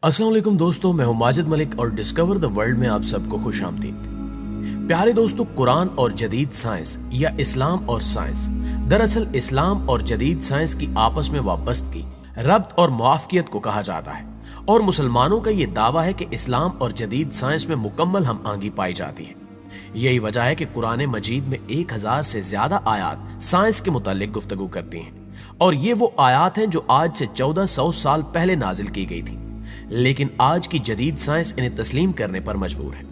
अस्सलाम वालेकुम दोस्तों, मैं हूं माजिद मलिक और डिस्कवर द वर्ल्ड में आप सबको खुश आमदीद। प्यारे दोस्तों, कुरान और जदीद साइंस या इस्लाम और साइंस, दरअसल इस्लाम और जदीद साइंस की आपस में वाबस्तगी, रब्त और मुआफकियत को कहा जाता है। और मुसलमानों का यह दावा है कि इस्लाम और जदीद साइंस में मुकम्मल हम आंगी पाई जाती है। यही वजह है कि कुरान मजीद में 1000 से ज्यादा आयात साइंस के मुतालिक गुफ्तगू करती हैं, और ये वो आयात हैं जो आज से 1400 साल पहले नाजिल की गई थी, लेकिन आज की जदीद साइंस इन्हें तस्लीम करने पर मजबूर है।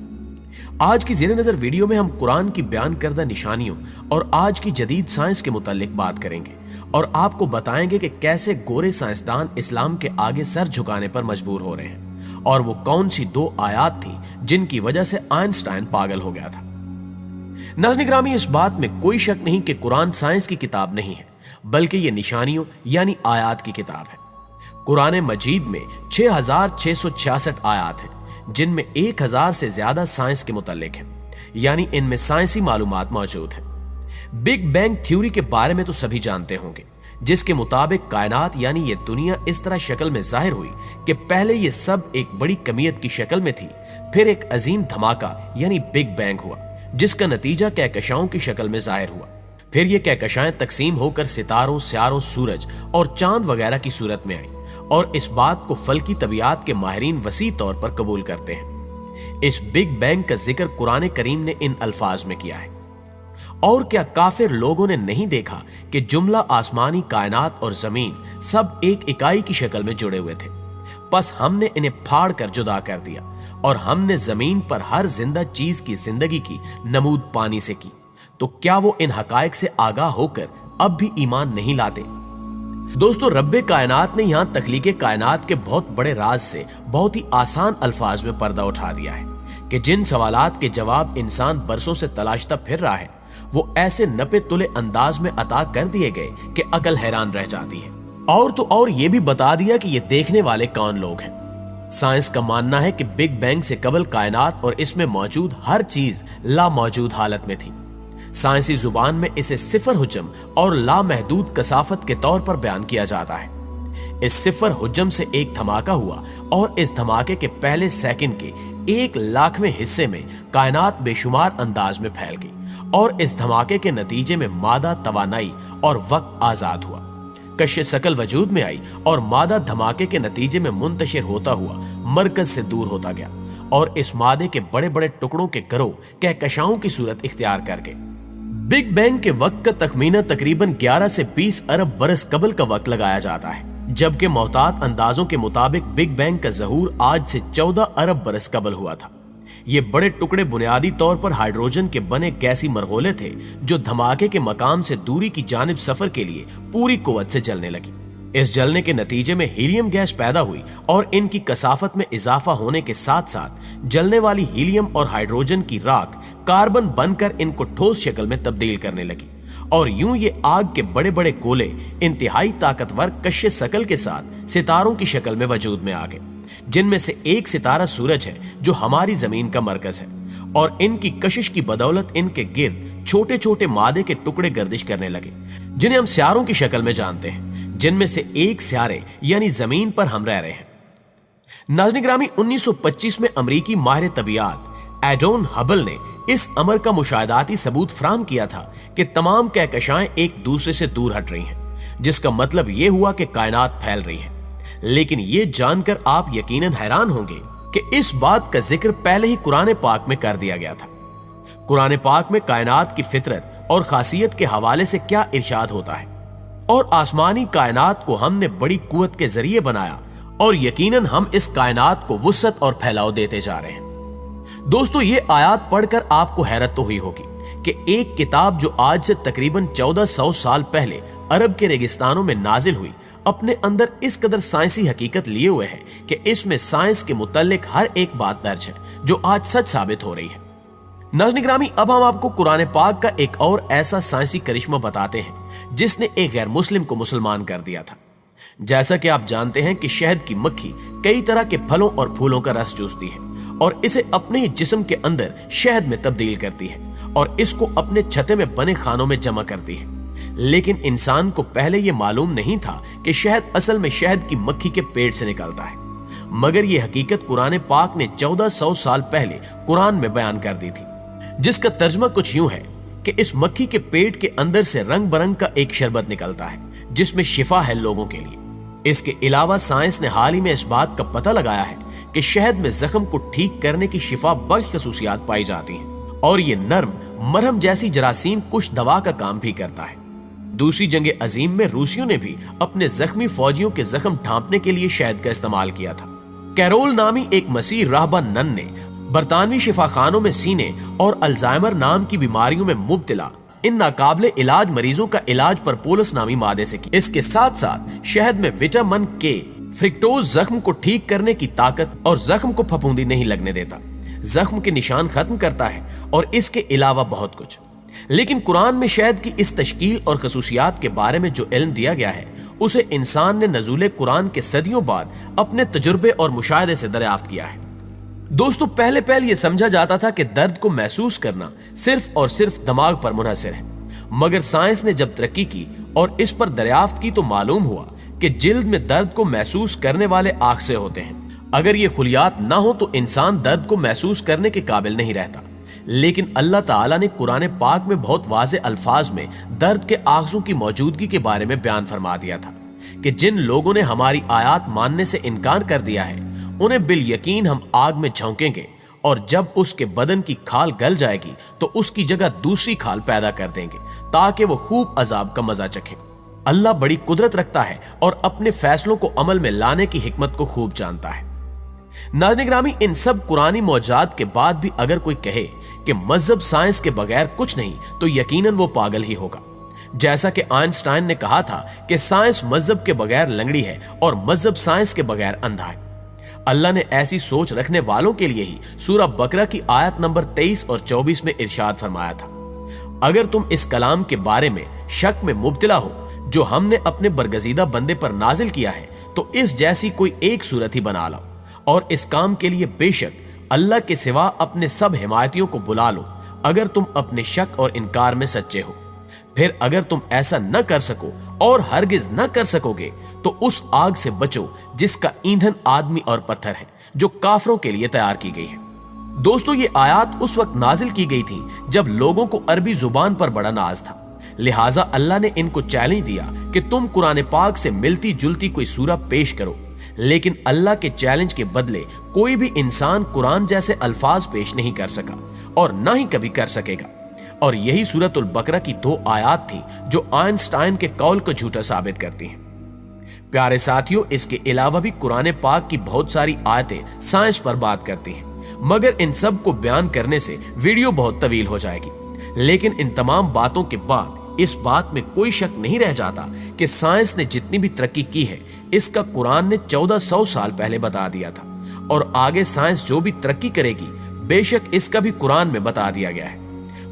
आज की ज़ेरे नजर वीडियो में हम कुरान की बयान करदा निशानियों और आज की जदीद साइंस के मुतालिक बात करेंगे और आपको बताएंगे कि कैसे गोरे साइंसदान इस्लाम के आगे सर झुकाने पर मजबूर हो रहे हैं, और वो कौन सी 2 आयात थी जिनकी वजह से आइंस्टाइन पागल हो गया था। नाज़रीन ग्रामी, इस बात में कोई शक नहीं कि कुरान साइंस की किताब नहीं है, बल्कि ये निशानियों यानी आयात की किताब है। कुरान मजीद में 6666 आयात हैं, जिनमें 1000 से ज्यादा साइंस के मुतालिक हैं, यानी इनमें साइंसी मालूमात मौजूद हैं। बिग बैंग थ्योरी के बारे में तो सभी जानते होंगे, जिसके मुताबिक कायनात यानी ये दुनिया इस तरह शक्ल में जाहिर हुई कि पहले ये सब एक बड़ी कमियत की शक्ल में थी, फिर एक अजीम धमाका यानी बिग बैंग हुआ, जिसका नतीजा कहकशाओं की शक्ल में जाहिर हुआ। फिर ये कहकशाएं तकसीम होकर सितारों, स्यारों, सूरज और चांद वगैरह की सूरत में आई, और इस बात को फल्की तबियात के माहिरीन वसी तौर पर कबूल करते हैं। इस बिग बैंग का जिक्र कुरान करीम ने इन अल्फाज में किया है। और क्या काफिर लोगों ने नहीं देखा कि जुमला आसमानी कायनात और जमीन सब एक इकाई की शक्ल में जुड़े हुए थे, बस हमने इन्हें फाड़ कर जुदा कर दिया, और हमने जमीन पर हर जिंदा चीज की जिंदगी की नमूद पानी से की। तो क्या वो इन हकायक से आगाह होकर अब भी ईमान नहीं लाते? दोस्तों, रब्बे कायनात ने यहां तख्लीके कायनात के बहुत बड़े राज से बहुत ही आसान अल्फाज में पर्दा उठा दिया है कि जिन सवालात के जवाब इंसान बरसों से तलाशता फिर रहा है, वो ऐसे नपे तुले अंदाज में अता कर दिए गए कि अकल हैरान रह जाती है। और तो और ये भी बता दिया कि ये देखने वाले कौन लोग हैं। साइंस का मानना है कि बिग बैंग से कबल कायनात और इसमें मौजूद हर चीज लामौजूद हालत में थी। साइंसी जुबान में इसे सिफर हुज्जम और लामहदूद कसाफत के तौर पर बयान किया जाता है। इस सिफर हुज्जम से एक धमाका हुआ, और इस धमाके के पहले सेकंड के 1,00,000वें हिस्से में कायनात बेशुमार अंदाज में फैल गई, और इस धमाके के नतीजे में मादा तवानाई और वक्त आजाद हुआ। कश्य सकल वजूद में आई, और मादा धमाके के नतीजे में मुंतशिर होता हुआ मरकज से दूर होता गया, और इस मादे के बड़े बड़े टुकड़ों के गिरोह कहकशाओं की सूरत इख्तियार कर गए। बिग बैंग के वक्त का तखमीना तकरीबन 11 से 20 अरब बरस कबल का वक्त लगाया जाता है, जबकि मोहतात अंदाजों के मुताबिक बिग बैंग का ज़हूर आज से 14 अरब बरस कबल हुआ था। ये बड़े टुकड़े बुनियादी तौर पर हाइड्रोजन के बने गैसी मरगोले थे, जो धमाके के मकाम से दूरी की जानिब सफर के लिए पूरी कुव्वत से जलने लगी। इस जलने के नतीजे में हीलियम गैस पैदा हुई, और इनकी कसाफत में इजाफा होने के साथ साथ जलने वाली हीलियम और हाइड्रोजन की राख कार्बन बनकर इनको ठोस शक्ल में तब्दील करने लगी, और यूं ये आग के बड़े बड़े गोले इंतहाई ताकतवर कश्य सकल के साथ सितारों की शक्ल में वजूद में आ गए, जिनमें से एक सितारा सूरज है जो हमारी जमीन का मरकज है, और इनकी कशिश की बदौलत इनके गिर्द छोटे छोटे मादे के टुकड़े गर्दिश करने लगे, जिन्हें हम स्यारों की शक्ल में जानते हैं, जिनमें से एक स्यारे यानी जमीन पर हम रह रहे हैं। नाज़रीन ग्रामी, 1925 में अमरीकी माहिर तबियात एडोन हबल ने इस अमर का मुशाहिदाती सबूत फराहम किया था कि तमाम कहकशाएं एक दूसरे से दूर हट रही हैं, जिसका मतलब यह हुआ कि कायनात फैल रही है। लेकिन यह जानकर आप यकीनन हैरान होंगे कि इस बात का जिक्र पहले ही कुरान पाक में कर दिया गया था। कुरान पाक में कायनात की फितरत और खासियत के हवाले से क्या इरशाद होता है, और आसमानी कायनात को हमने बड़ी कुव्वत के जरिए बनाया, और यकीनन हम इस कायनात को वुसअत और फैलाव देते जा रहे हैं। दोस्तों, ये आयात पढ़कर आपको हैरत तो हुई होगी कि एक किताब जो आज से तकरीबन 1400 साल पहले अरब के रेगिस्तानों में नाजिल हुई, अपने अंदर इस कदर साइंसी हकीकत लिए हुए है कि इसमें साइंस के मुतालिक हर एक बात दर्ज है जो आज सच साबित हो रही है। नाज़रीन ग्रामी, अब हम आपको कुरान पाक का एक और ऐसा साइंसी करिश्मा बताते हैं जिसने एक गैर मुस्लिम को मुसलमान कर दिया था। जैसा कि आप जानते हैं कि शहद की मक्खी कई तरह के फलों और फूलों का रस चूसती है, और इसे अपने ही जिस्म के अंदर शहद में तब्दील करती है, और इसको अपने छत्ते में बने खानों में जमा करती है। लेकिन इंसान को पहले यह मालूम नहीं था कि शहद असल में शहद की मक्खी के पेट से निकलता है। मगर ये हकीकत कुरान पाक ने 1400 साल पहले कुरान में बयान कर दी थी, जिसका तर्जमा कुछ यूं है कि इस मक्खी के पेट के अंदर से रंग बरंग का एक शरबत निकलता है जिसमें शिफा है लोगों के लिए। इसके अलावा साइंस ने हाल ही में इस बात का पता लगाया है कि शहद में जख्म को ठीक करने की शिफा बख्श खसूसियात पाई जाती हैं और ये नर्म मरहम जैसी जरासीम कुछ दवा का काम भी करता है। दूसरी जंग अजीम में रूसियों ने भी अपने जख्मी फौजियों के जख्म ढांपने के लिए शहद का इस्तेमाल किया था। कैरोल नामी एक मसीह राहबा नन ने बरतानवी शिफाखानों में सीने और अल्जाइमर नाम की बीमारियों में मुब्तला इन नाकाबिले इलाज मरीजों का इलाज परपोलस नामी मादे से किया। इसके साथ साथ शहद में विटामिन के फ्रिक्टोज जख्म को ठीक करने की ताकत और जख्म को फफूंदी नहीं लगने देता, जख्म के निशान खत्म करता है और इसके अलावा बहुत कुछ। लेकिन कुरान में शहद की इस तश्कील और खसूसियात के बारे में जो इल्म दिया गया है उसे इंसान ने नज़ूले कुरान के सदियों बाद अपने तजुर्बे और मुशाहदे से दरियाफ्त किया है। दोस्तों, पहले यह समझा जाता था कि दर्द को महसूस करना सिर्फ और सिर्फ दिमाग पर मुनहसर है, मगर साइंस ने जब तरक्की की और इस पर दरियाफ्त की तो मालूम हुआ कि जिल्द में दर्द को महसूस करने वाले आख़ज़े होते हैं। अगर ये खुलियात ना हो तो इंसान दर्द को महसूस करने के काबिल नहीं रहता। लेकिन अल्लाह ताला ने कुरान पाक में बहुत वाज़े अल्फाज में दर्द के आग़ज़ों की मौजूदगी के बारे में बयान फरमा दिया था कि जिन लोगों ने हमारी आयात मानने से इनकार कर दिया है उन्हें बिल यकीन हम आग में झोंकेंगे और जब उसके बदन की खाल गल जाएगी तो उसकी जगह दूसरी खाल पैदा कर देंगे ताकि वो खूब अजाब का मजा चखे। अल्लाह बड़ी कुदरत रखता है और अपने फैसलों को अमल में लाने की हिकमत को खूब जानता है। नाज़रीन ग्रामी, इन सब कुरानी मौजूदात के बाद भी अगर कोई कहे कि मजहब साइंस के बगैर कुछ नहीं तो यकीनन वो पागल ही होगा। जैसा कि आइंस्टाइन ने कहा था कि साइंस मजहब के बगैर लंगड़ी है और मजहब साइंस के बगैर अंधा है। अल्लाह ने ऐसी सोच रखने वालों के लिए ही सूरह बकरा की आयत नंबर 23 और 24 में इरशाद फरमाया था, अगर तुम इस कलाम के बारे में शक में मुब्तला हो जो हमने अपने बरगजीदा बंदे पर नाजिल किया है तो इस जैसी कोई एक सूरत ही बना लो और इस काम के लिए बेशक अल्लाह के सिवा अपने सब हिमायतियों को बुला लो अगर तुम अपने शक और इनकार में सच्चे हो। फिर अगर तुम ऐसा न कर सको और हरगिज न कर सकोगे तो उस आग से बचो जिसका ईंधन आदमी और पत्थर है जो काफरों के लिए तैयार की गई है। दोस्तों, ये आयत उस वक्त नाजिल की गई थी जब लोगों को अरबी जुबान पर बड़ा नाज था, लिहाजा अल्लाह ने इनको चैलेंज दिया कि तुम कुरान पाक से मिलती जुलती कोई सूरा पेश करो। लेकिन अल्लाह के चैलेंज के बदले कोई भी इंसान कुरान जैसे अल्फाज पेश नहीं कर सका और ना ही कभी कर सकेगा। और यही सूरतुल बकरा की 2 आयत थी जो आइंस्टाइन के कौल को झूठा साबित करती हैं। प्यारे साथियों, इसके अलावा भी कुरान पाक की बहुत सारी आयतें साइंस पर बात करती हैं, मगर इन सब को बयान करने से वीडियो बहुत तवील हो जाएगी। लेकिन इन तमाम बातों के बाद इस बात में कोई शक नहीं रह जाता कि साइंस ने जितनी भी तरक्की की है इसका कुरान ने 1400 साल पहले बता दिया था और आगे साइंस जो भी तरक्की करेगी बेशक इसका भी कुरान में बता दिया गया है।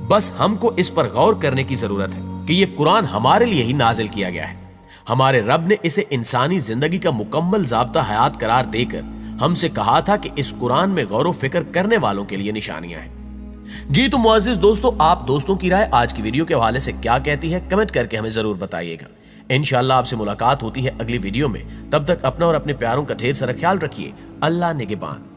बस हमको इस पर गौर करने की जरूरत है कि यह कुरान हमारे लिए ही नाजिल किया गया है। हमारे रब ने इसे इंसानी जिंदगी का मुकम्मल ज़ाब्ता हयात करार देकर हमसे कहा था कि इस कुरान में गौर व फिक्र करने वालों के लिए निशानियां हैं। जी तो मुअज़्ज़िज़ दोस्तों, आप दोस्तों की राय आज की वीडियो के हवाले से क्या कहती है कमेंट करके हमें जरूर बताइएगा। इंशाअल्लाह आपसे मुलाकात होती है अगली वीडियो में। तब तक अपना और अपने प्यारों का ढेर सारा ख्याल रखिए। अल्लाह निगहबान।